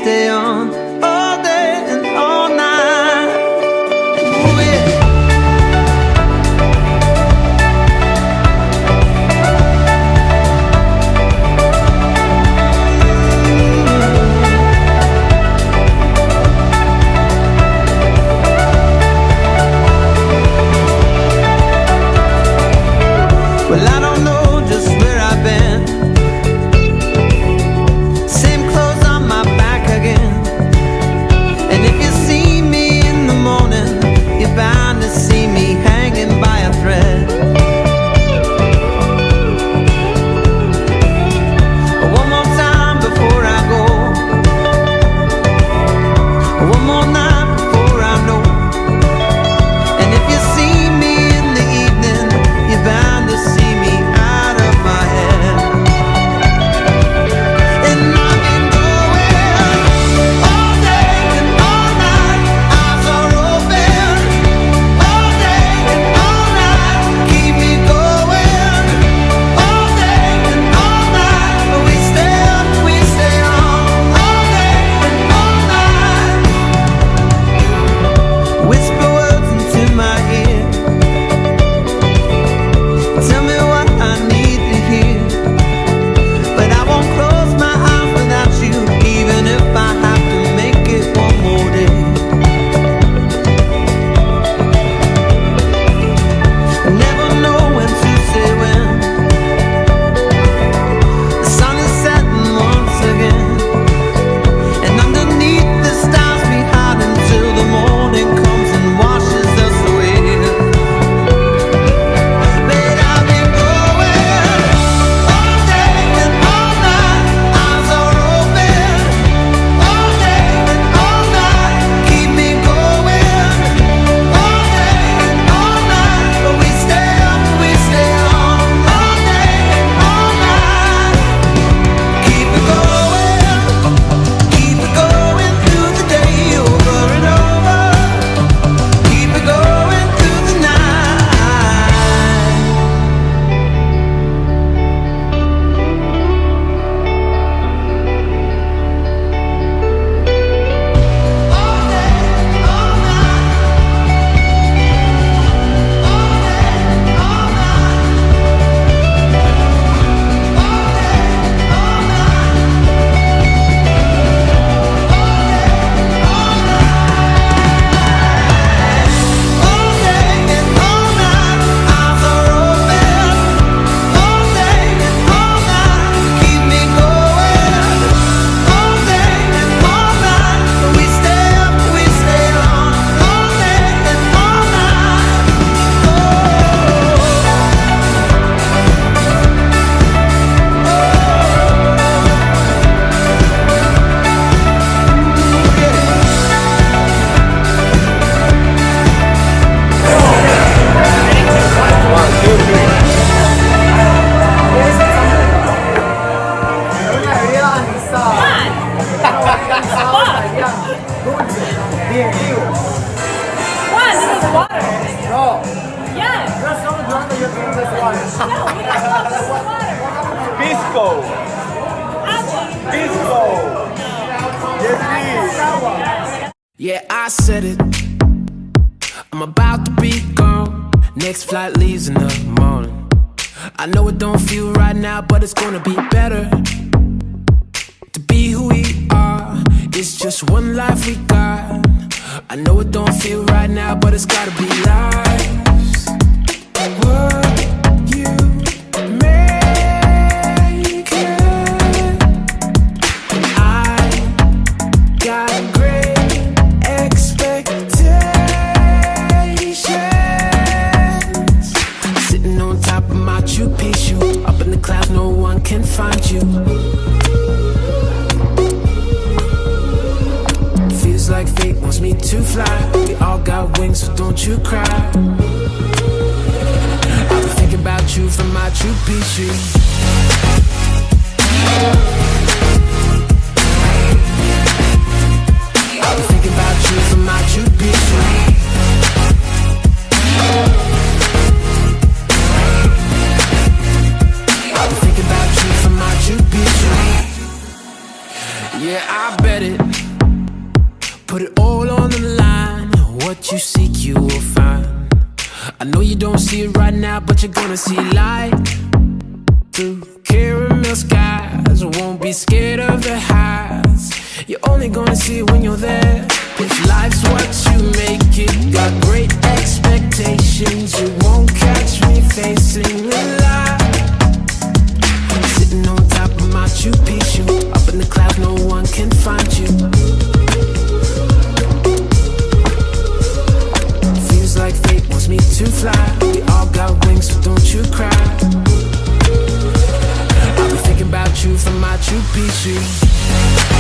stay on all day and all night. Ooh, yeah. Well, I don't know just where I've been. Same clothes on my back again. And if you see me in the morning, you're bound to see me hanging by a thread. One more time before I go. One more night before I know. And if you see me in the evening, you're bound to see me out of my head. And I've been going all day and all night. Eyes are open all day and all night. Keep me going all day and all night. But we stay on all day and all night. Whisper words into my ear. Tell me what I need to hear. But I won't close my eyes without you, even if I have to make it one more day. I never know when to say when. The sun is setting once again, and underneath the stars we hide until the morning comes and washes us away. But I've been going all day and all night. Eyes are open all day and all night. Keep me going all day and all night. But we stay on all day and all night. Keep it going through the day, over and over. Keep it going through the night. All day, all night. All day, all night. All day, all night. All day and all night. Eyes are open all day and all night. Keep me going all day and all night. We stay on all day and all night. What? This is water. No, Yes. there's no drunk that you're drinking this water. No, we don't know this is water. Pisco! Agua. Pisco! Yes, please! Yeah, I said it. I'm about to be gone. Next flight leaves in the morning. I know it don't feel right now, but it's gonna be better. To be who we are, it's just one life we got. I know it don't feel right now, but it's gotta be life. What you make it. I got great expectations. Sitting on top of my Machu Picchu, up in the clouds, no one can find you. Feels like fate wants me to fly. We all got wings, so don't you cry. I've been thinking about you from Machu Picchu. I've been thinking about you from Machu Picchu. I've been thinking about you from Machu Picchu. Yeah, I bet it. I know you don't see it right now, but you're gonna see light through caramel skies. Won't be scared of the highs. You're only gonna see it when you're there. If life's what you make it, got great expectations. You won't catch me facing the light. Sitting on top of Machu Picchu, up in the clouds, no one can find you. Feels like fate wants me to fly. We all got wings, so don't you cry. I'll be thinking about you from Machu Picchu.